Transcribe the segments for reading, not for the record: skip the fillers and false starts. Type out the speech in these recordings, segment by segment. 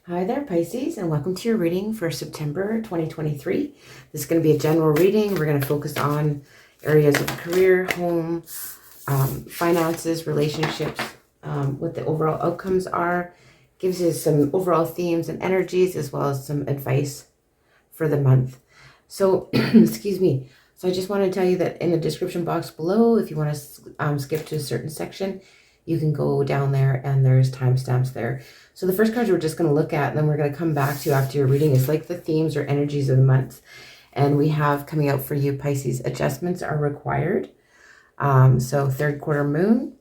Hi there, Pisces, and welcome to your reading for September 2023. This is going to be a general reading. We're going to focus on areas of career, home, finances, relationships, what the overall outcomes are. Gives you some overall themes and energies, as well as some advice for the month. So, excuse me. So I just want to tell you that in the description box below, if you want to skip to a certain section, you can go down there and there's timestamps there. So the first cards we're just going to look at, and then we're going to come back to after your reading, is like the themes or energies of the month. And we have coming out for you, Pisces, adjustments are required. So third quarter moon.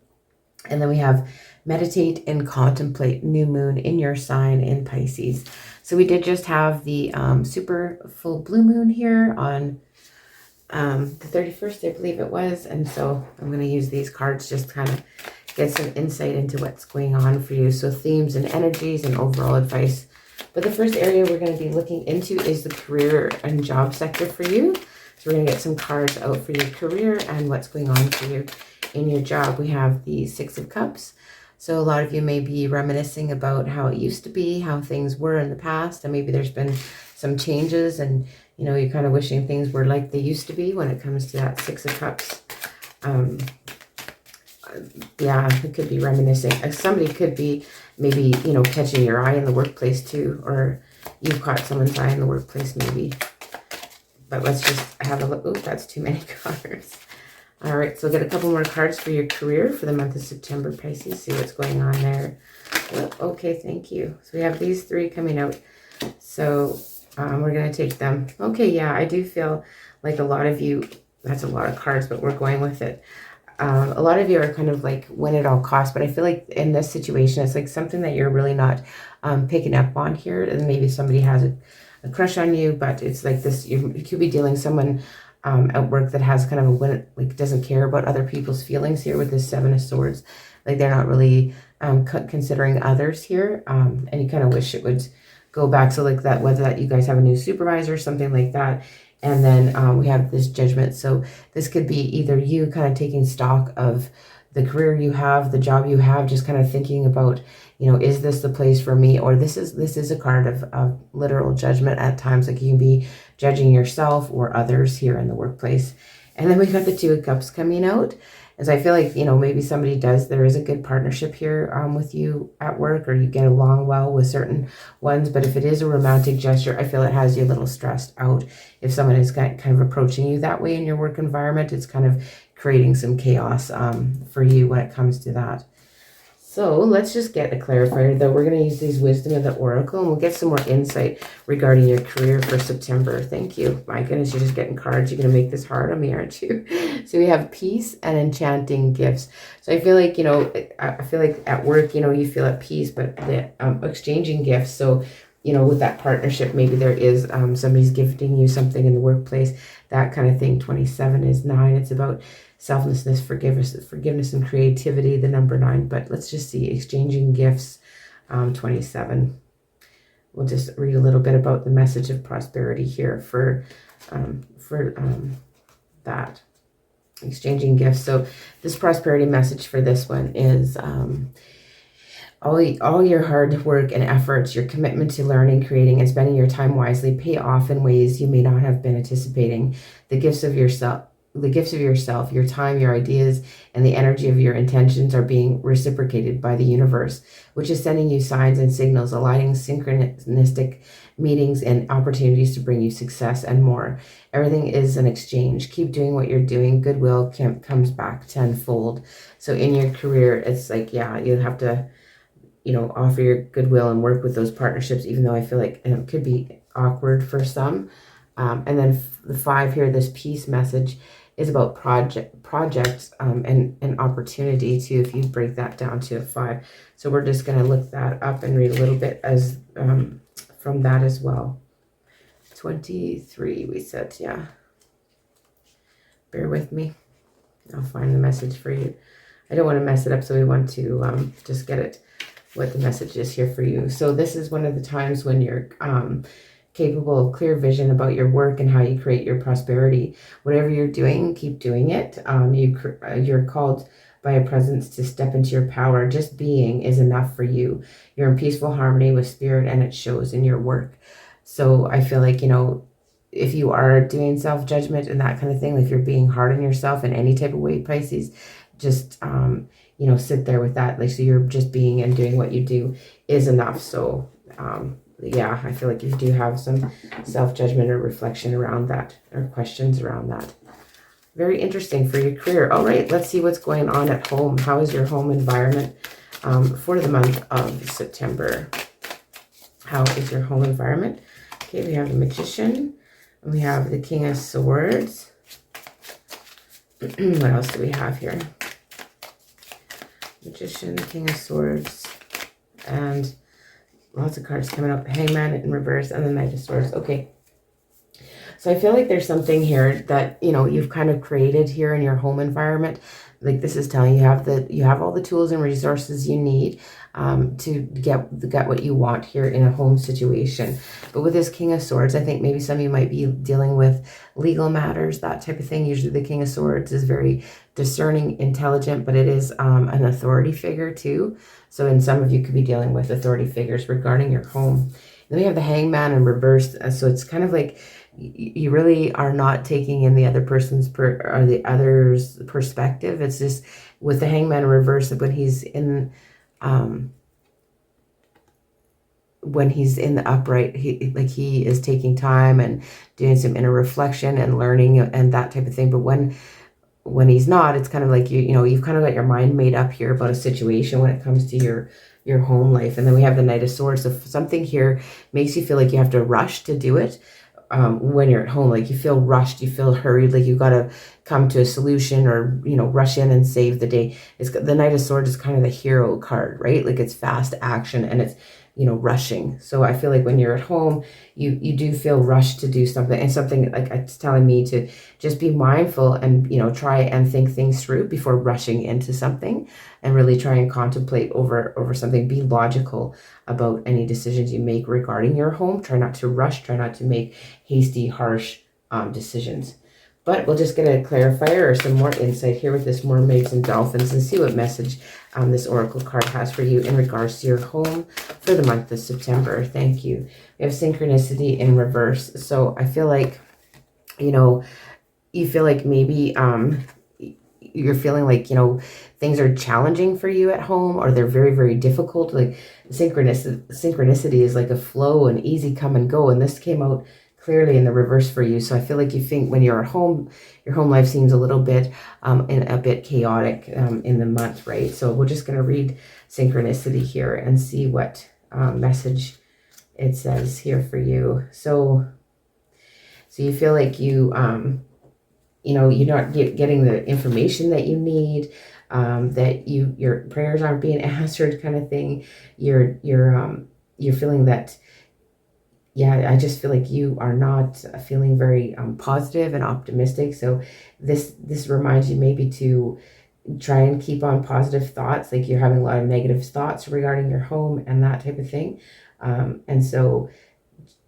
And then we have meditate and contemplate, new moon in your sign in Pisces. So we did just have the super full blue moon here on the 31st, I believe it was. And so I'm going to use these cards just to kind of get some insight into what's going on for you. So themes and energies and overall advice. But the first area we're going to be looking into is the career and job sector for you. So we're going to get some cards out for your career and what's going on for you in your job. We have the Six of Cups. So a lot of you may be reminiscing about how it used to be, how things were in the past, and maybe there's been some changes, and you know, you're kind of wishing things were like they used to be when it comes to that Six of Cups. Yeah, it could be reminiscing. Somebody could be maybe, you know, catching your eye in the workplace too, or you've caught someone's eye in the workplace maybe. But let's just have a look. Oh, that's too many cards. All right, so get a couple more cards for your career for the month of September, Pisces. See what's going on there. Oh, okay, thank you. So we have these three coming out. So we're going to take them. Okay, yeah, I do feel like a lot of you, that's a lot of cards, but we're going with it. A lot of you are kind of like win at all costs, but I feel like in this situation, it's like something that you're really not picking up on here. And maybe somebody has a crush on you, but it's like this, you could be dealing someone at work that has kind of a win, like doesn't care about other people's feelings here with this Seven of Swords. Like they're not really considering others here. And you kind of wish it would go back. So like that, whether that you guys have a new supervisor or something like that. And then we have this Judgment. So this could be either you kind of taking stock of the career you have, the job you have, just kind of thinking about, you know, is this the place for me? Or this is a card of literal judgment at times. Like you can be judging yourself or others here in the workplace. And then we've got the Two of Cups coming out. As I feel like, you know, maybe somebody there is a good partnership here with you at work, or you get along well with certain ones. But if it is a romantic gesture, I feel it has you a little stressed out. If someone is kind of approaching you that way in your work environment, it's kind of creating some chaos for you when it comes to that. So let's just get a clarifier, though. We're going to use these Wisdom of the Oracle, and we'll get some more insight regarding your career for September. Thank you. My goodness, you're just getting cards. You're going to make this hard on me, aren't you? So we have peace and enchanting gifts. So I feel like, you know, I feel like at work, you know, you feel at peace, but the exchanging gifts. So, you know, with that partnership, maybe there is somebody's gifting you something in the workplace, that kind of thing. 27 is 9. It's about selflessness, forgiveness and creativity, the number 9. But let's just see, exchanging gifts, 27. We'll just read a little bit about the message of prosperity here for that. Exchanging gifts. So this prosperity message for this one is all your hard work and efforts, your commitment to learning, creating, and spending your time wisely pay off in ways you may not have been anticipating. The gifts of yourself, your time, your ideas, and the energy of your intentions are being reciprocated by the universe, which is sending you signs and signals, aligning synchronistic meetings and opportunities to bring you success and more. Everything is an exchange. Keep doing what you're doing. Goodwill comes back tenfold. So in your career, it's like, yeah, you have to, you know, offer your goodwill and work with those partnerships, even though I feel like it could be awkward for some. And then the 5 here, this peace message, is about projects and opportunity too, if you break that down to a 5. So we're just going to look that up and read a little bit as from that as well. 23 we said, yeah. Bear with me. I'll find the message for you. I don't want to mess it up, so we want to just get it, what the message is here for you. So this is one of the times when you're capable of clear vision about your work and how you create your prosperity. Whatever you're doing, keep doing it. You're called by a presence to step into your power. Just being is enough for you. You're in peaceful harmony with spirit, and it shows in your work. So I feel like, you know, if you are doing self-judgment and that kind of thing, if you're being hard on yourself in any type of way, Pisces, just, you know, sit there with that. Like, so you're just being and doing what you do is enough. So, yeah, I feel like you do have some self-judgment or reflection around that, or questions around that. Very interesting for your career. All right, let's see what's going on at home. How is your home environment for the month of September? How is your home environment? Okay, we have the Magician. And we have the King of Swords. What else do we have here? Magician, King of Swords, and lots of cards coming up. Hangman in reverse, and the Knight of Swords. Okay. So I feel like there's something here that, you know, you've kind of created here in your home environment. Like, this is telling you you have all the tools and resources you need to get what you want here in a home situation. But with this King of Swords, I think maybe some of you might be dealing with legal matters, that type of thing. Usually the King of Swords is very discerning, intelligent, but it is an authority figure too. So in some of you could be dealing with authority figures regarding your home. Then we have the Hangman in reverse. So it's kind of like you really are not taking in the other person's or the other's perspective. It's just with the Hangman in reverse, when he's in the upright, he is taking time and doing some inner reflection and learning and that type of thing. But when he's not, it's kind of like you know, you've kind of got your mind made up here about a situation when it comes to your home life. And then we have the Knight of Swords. So if something here makes you feel like you have to rush to do it, when you're at home, like you feel rushed, you feel hurried, like you got to come to a solution or, you know, rush in and save the day. The Knight of Swords is kind of the hero card, right? Like it's fast action and it's, you know, rushing. So I feel like when you're at home, you do feel rushed to do something, and something like it's telling me to just be mindful and, you know, try and think things through before rushing into something, and really try and contemplate over something. Be logical about any decisions you make regarding your home. Try not to rush, try not to make hasty, harsh decisions. But we'll just get a clarifier or some more insight here with this Mermaids and Dolphins, and see what message this Oracle card has for you in regards to your home for the month of September. Thank you. We have Synchronicity in reverse. So I feel like, you know, you feel like maybe you're feeling like, you know, things are challenging for you at home, or they're very, very difficult. Like synchronicity is like a flow and easy come and go. And this came out clearly in the reverse for you. So I feel like you think when you're at home, your home life seems a little bit and a bit chaotic in the month, right? So we're just going to read Synchronicity here and see what message it says here for you. So you feel like you know, you're not getting the information that you need, that your prayers aren't being answered, kind of thing. You're feeling that. Yeah, I just feel like you are not feeling very positive and optimistic. So this reminds you maybe to try and keep on positive thoughts. Like you're having a lot of negative thoughts regarding your home and that type of thing. And so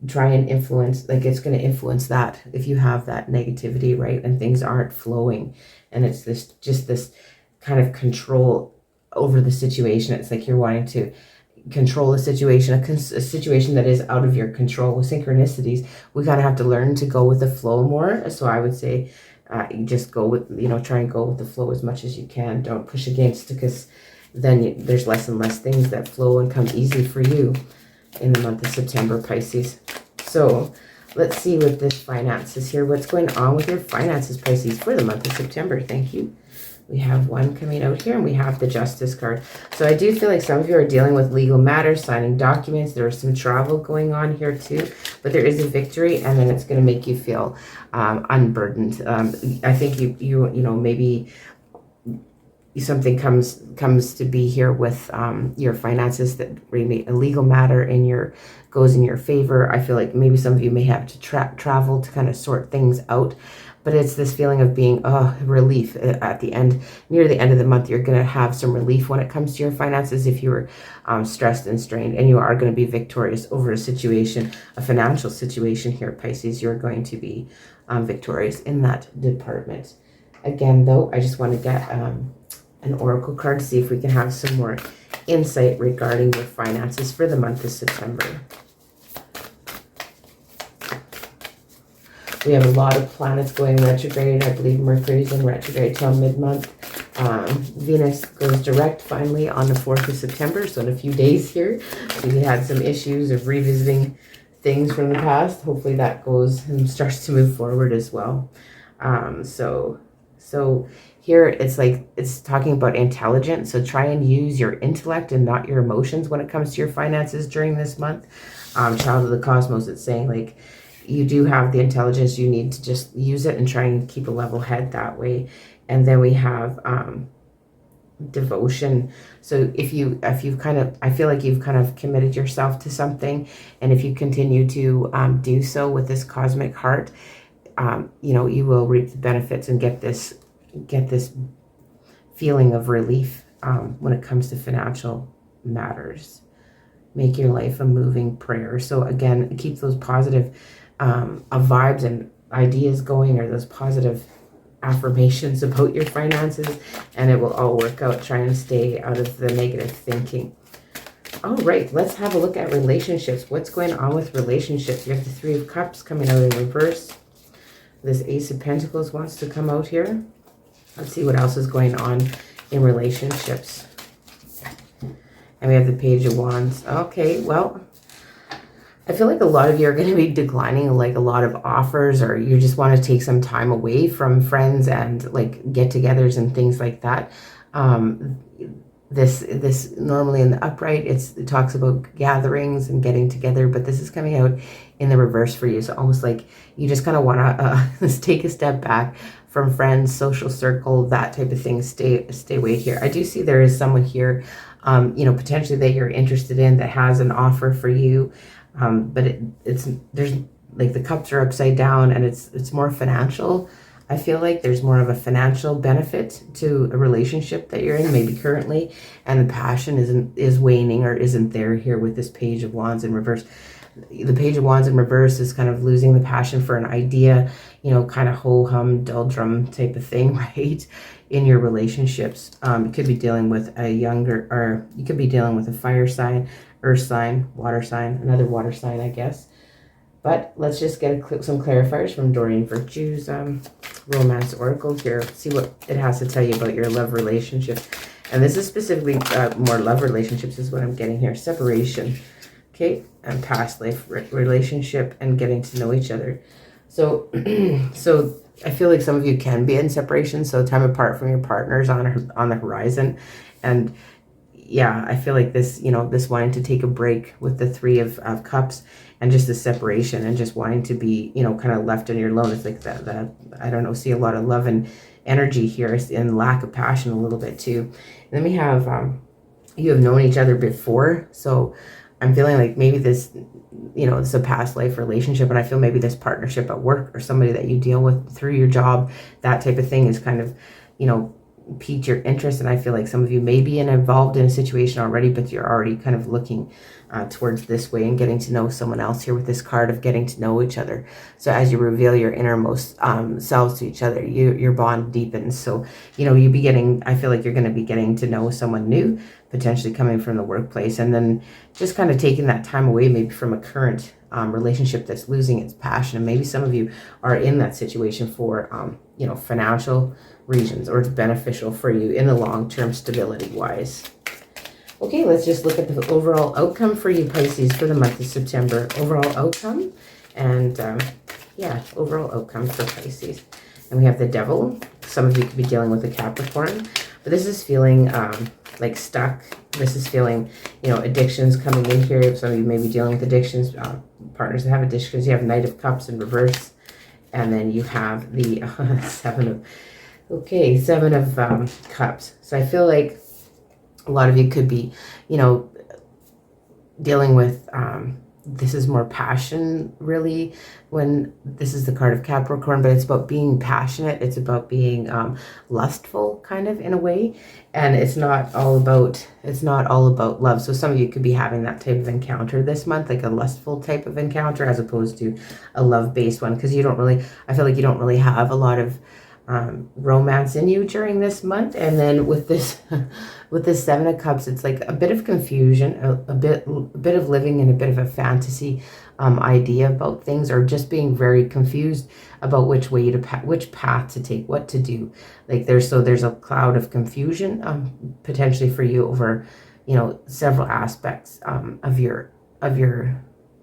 try and influence, like it's going to influence that if you have that negativity, right? And things aren't flowing. And it's this kind of control over the situation. It's like you're wanting to control a situation, a situation that is out of your control. With synchronicities, we kind of have to learn to go with the flow more. So I would say just go with, you know, try and go with the flow as much as you can. Don't push against it, because then there's less and less things that flow and come easy for you in the month of September, Pisces. So let's see with this finances here. What's going on with your finances, Pisces, for the month of September? Thank you. We have one coming out here, and we have the Justice card. So I do feel like some of you are dealing with legal matters, signing documents. There is some travel going on here too, but there is a victory, and then it's going to make you feel unburdened. I think you know, maybe something comes to be here with your finances, that really a legal matter goes in your favor. I feel like maybe some of you may have to travel to kind of sort things out. But it's this feeling of being relief at the end, near the end of the month. You're going to have some relief when it comes to your finances if you were stressed and strained, and you are going to be victorious over a situation, a financial situation here, Pisces. You're going to be victorious in that department. Again, though, I just want to get an oracle card to see if we can have some more insight regarding your finances for the month of September. We have a lot of planets going retrograde. I believe Mercury's in retrograde till mid-month. Venus goes direct finally on the 4th of September, so in a few days here. We had some issues of revisiting things from the past. Hopefully that goes and starts to move forward as well. So here it's like, it's talking about intelligence. So try and use your intellect and not your emotions when it comes to your finances during this month. Child of the Cosmos, it's saying like, you do have the intelligence, you need to just use it and try and keep a level head that way. And then we have devotion. So if you've kind of, I feel like you've kind of committed yourself to something, and if you continue to do so with this cosmic heart, you know, you will reap the benefits and get this feeling of relief when it comes to financial matters. Make your life a moving prayer. So again, keep those positive vibes and ideas going, or those positive affirmations about your finances, and it will all work out. Try and stay out of the negative thinking. All right, let's have a look at relationships. What's going on with relationships? You have the Three of Cups coming out in reverse. This Ace of Pentacles wants to come out here. Let's see what else is going on in relationships. And we have the Page of Wands. Okay, well, I feel like a lot of you are going to be declining like a lot of offers, or you just want to take some time away from friends and like get-togethers and things like that. This normally in the upright, it talks about gatherings and getting together, but this is coming out in the reverse for you. So almost like you just kind of want to take a step back from friends, social circle, that type of thing. Stay away here. I do see there is someone here, you know, potentially that you're interested in that has an offer for you. But there's like the cups are upside down, and it's more financial. I feel like there's more of a financial benefit to a relationship that you're in, maybe currently, and the passion is waning or isn't there here with this Page of Wands in reverse. The Page of Wands in reverse is kind of losing the passion for an idea, you know, kind of ho-hum, doldrum type of thing, right? In your relationships. You could be dealing with a younger, or you could be dealing with a fire sign, earth sign, water sign, another water sign, I guess. But let's just get some clarifiers from Doreen Virtue's Romance Oracle here. See what it has to tell you about your love relationships. And this is specifically more love relationships is what I'm getting here. Separation, okay, and past life relationship and getting to know each other. So, so I feel like some of you can be in separation, so time apart from your partners on the horizon. And yeah, I feel like this, you know, this wanting to take a break with the Three of Cups and just the separation and just wanting to be, you know, kind of left on your own. It's like that I don't know, see a lot of love and energy here and lack of passion a little bit too. And then we have, you have known each other before. So I'm feeling like maybe this, you know, it's a past life relationship, and I feel maybe this partnership at work or somebody that you deal with through your job, that type of thing is kind of, you know, piqued your interest. And I feel like some of you may be involved in a situation already, but you're already kind of looking towards this way and getting to know someone else here with this card of getting to know each other. So as you reveal your innermost selves to each other, your bond deepens. So, you know, I feel like you're going to be getting to know someone new, potentially coming from the workplace, and then just kind of taking that time away maybe from a current relationship that's losing its passion. And maybe some of you are in that situation for, you know, financial reasons, or it's beneficial for you in the long term stability wise. Okay, let's just look at the overall outcome for you, Pisces, for the month of September. Overall outcome, and yeah, overall outcome for Pisces. And we have the Devil. Some of you could be dealing with a Capricorn, but this is feeling like stuck. This is feeling, you know, addictions coming in here. Some of you may be dealing with addictions, partners that have addictions. You have Knight of Cups in reverse, and then you have the Seven of Cups. So I feel like a lot of you could be, you know, dealing with, this is more passion really, when this is the card of Capricorn, but it's about being passionate. It's about being lustful kind of in a way. And it's not all about love. So some of you could be having that type of encounter this month, like a lustful type of encounter as opposed to a love-based one. Because I feel like you don't really have a lot of romance in you during this month. And then with this with this Seven of Cups, it's like a bit of confusion, a bit of living in a bit of a fantasy idea about things, or just being very confused about which way to which path to take, what to do. Like there's a cloud of confusion potentially for you over, you know, several aspects of your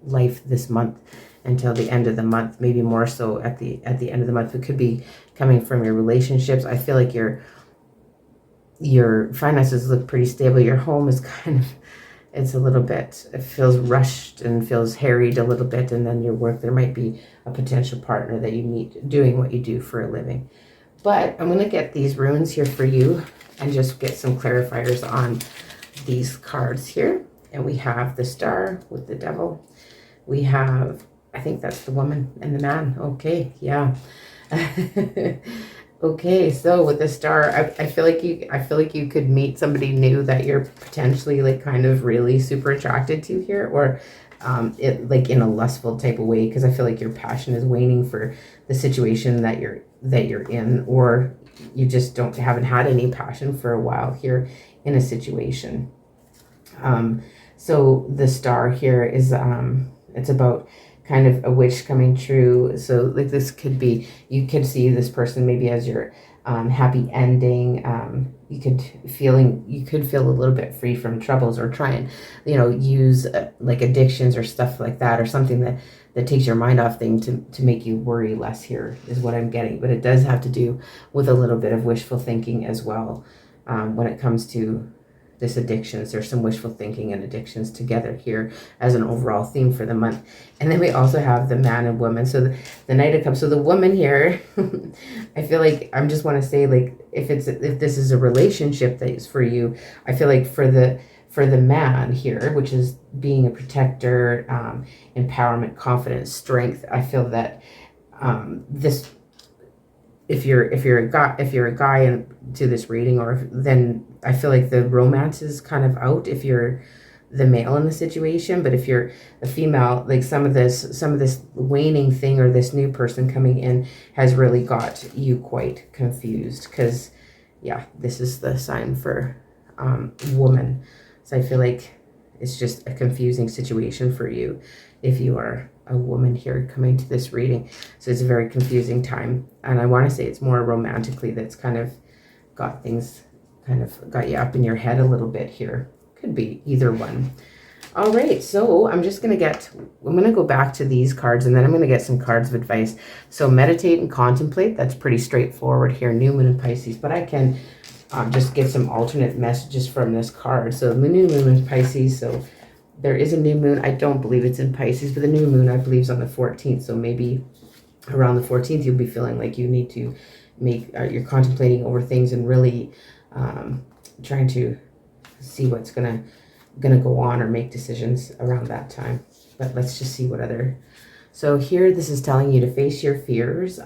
life this month until the end of the month, maybe more so at the end of the month. It could be coming from your relationships. I feel like your finances look pretty stable. Your home is kind of, it's a little bit, it feels rushed and feels harried a little bit. And then your work, there might be a potential partner that you meet doing what you do for a living. But I'm going to get these runes here for you and just get some clarifiers on these cards here. And we have the Star with the Devil. We have, I think that's the woman and the man. Okay, yeah. Okay, so with the Star, I feel like you could meet somebody new that you're potentially like kind of really super attracted to here, or it like in a lustful type of way, because I feel like your passion is waning for the situation that you're in, or you just haven't had any passion for a while here in a situation. So the Star here is it's about kind of a wish coming true. So like this could be, you could see this person maybe as your happy ending. You could feel a little bit free from troubles, or try and, you know, use like addictions or stuff like that, or something that takes your mind off things to make you worry less here, is what I'm getting. But it does have to do with a little bit of wishful thinking as well when it comes to this addictions. There's some wishful thinking and addictions together here as an overall theme for the month. And then we also have the man and woman. So the Knight of Cups. So the woman here, I feel like I just want to say, like, if this is a relationship that is for you, I feel like for the man here, which is being a protector, empowerment, confidence, strength, I feel that this, if you're a guy into this reading, or then I feel like the romance is kind of out if you're the male in the situation. But if you're a female, like some of this waning thing, or this new person coming in, has really got you quite confused, because yeah, this is the sign for woman. So I feel like it's just a confusing situation for you if you are a woman here coming to this reading. So it's a very confusing time, and I want to say it's more romantically that's kind of got you up in your head a little bit here. Could be either one. All right, so I'm going to go back to these cards, and then I'm going to get some cards of advice. So meditate and contemplate, that's pretty straightforward here, new moon in Pisces, but I can just get some alternate messages from this card. So the new moon in Pisces, so there is a new moon. I don't believe it's in Pisces, but the new moon, I believe, is on the 14th. So maybe around the 14th, you'll be feeling like you need to you're contemplating over things and really trying to see what's gonna go on, or make decisions around that time. But let's just see what other. So here, this is telling you to face your fears.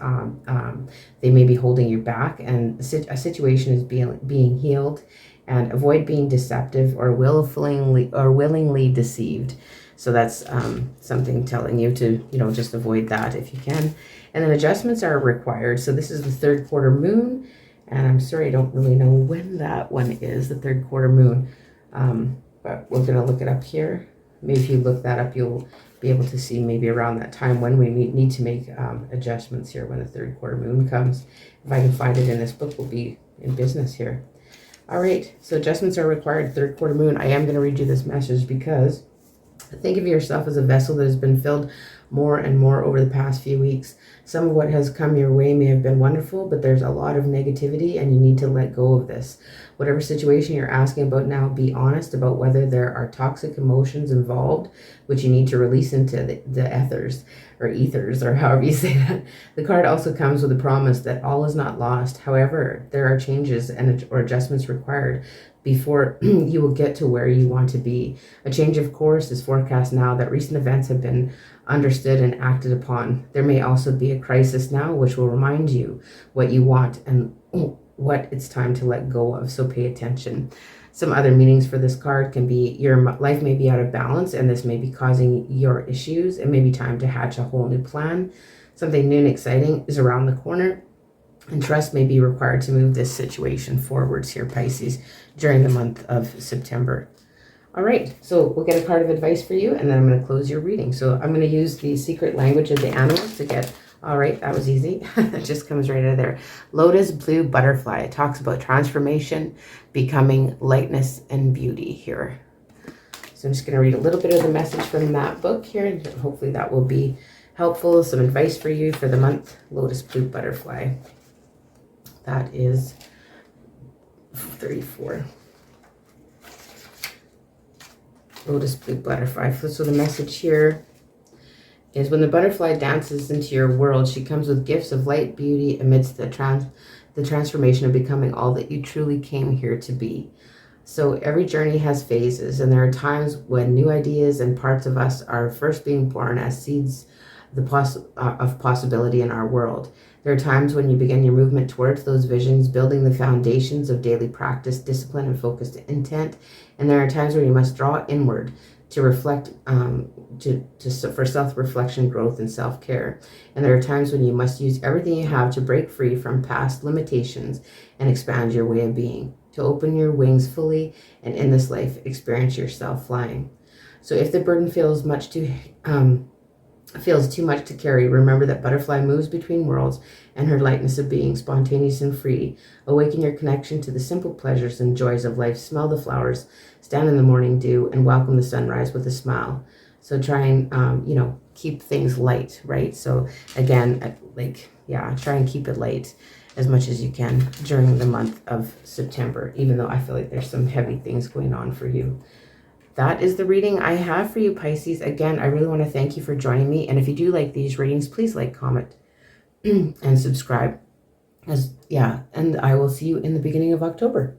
They may be holding you back, and a situation is being healed. And avoid being deceptive or willingly deceived. So that's something telling you to, you know, just avoid that if you can. And then adjustments are required. So this is the third quarter moon. And I'm sorry, I don't really know when that one is, the third quarter moon. But we're going to look it up here. Maybe if you look that up, you'll be able to see maybe around that time when we need to make adjustments here, when the third quarter moon comes. If I can find it in this book, we'll be in business here. All right, so adjustments are required, third quarter moon. I am going to read you this message because think of yourself as a vessel that has been filled more and more over the past few weeks. Some of what has come your way may have been wonderful, but there's a lot of negativity, and you need to let go of this. Whatever situation you're asking about now, be honest about whether there are toxic emotions involved, which you need to release into the ethers, or however you say that. The card also comes with a promise that all is not lost. However, there are changes or adjustments required before you will get to where you want to be. A change of course is forecast now that recent events have been understood and acted upon. There may also be a crisis now, which will remind you what you want and what it's time to let go of. So pay attention. Some other meanings for this card can be your life may be out of balance, and this may be causing your issues. It may be time to hatch a whole new plan. Something new and exciting is around the corner. And trust may be required to move this situation forwards here, Pisces, during the month of September. All right, so we'll get a card of advice for you, and then I'm going to close your reading. So I'm going to use the secret language of the animals to get, all right, that was easy. It just comes right out of there. Lotus blue butterfly. It talks about transformation, becoming lightness and beauty here. So I'm just going to read a little bit of the message from that book here, and hopefully that will be helpful. Some advice for you for the month. Lotus blue butterfly. That is 34. Lotus blue butterfly. So the message here is, when the butterfly dances into your world, she comes with gifts of light, beauty amidst the transformation of becoming all that you truly came here to be. So every journey has phases, and there are times when new ideas and parts of us are first being born as seeds of possibility in our world. There are times when you begin your movement towards those visions, building the foundations of daily practice, discipline, and focused intent. And there are times where you must draw inward to reflect, for self-reflection, growth, and self-care. And there are times when you must use everything you have to break free from past limitations and expand your way of being, to open your wings fully, and in this life, experience yourself flying. So if the burden feels too much to carry, remember that butterfly moves between worlds and her lightness of being, spontaneous and free. Awaken your connection to the simple pleasures and joys of life. Smell the flowers, stand in the morning dew, and welcome the sunrise with a smile. So try and, keep things light, right? So again, try and keep it light as much as you can during the month of September, even though I feel like there's some heavy things going on for you. That is the reading I have for you, Pisces. Again, I really want to thank you for joining me. And if you do like these readings, please like, comment, and subscribe. And I will see you in the beginning of October.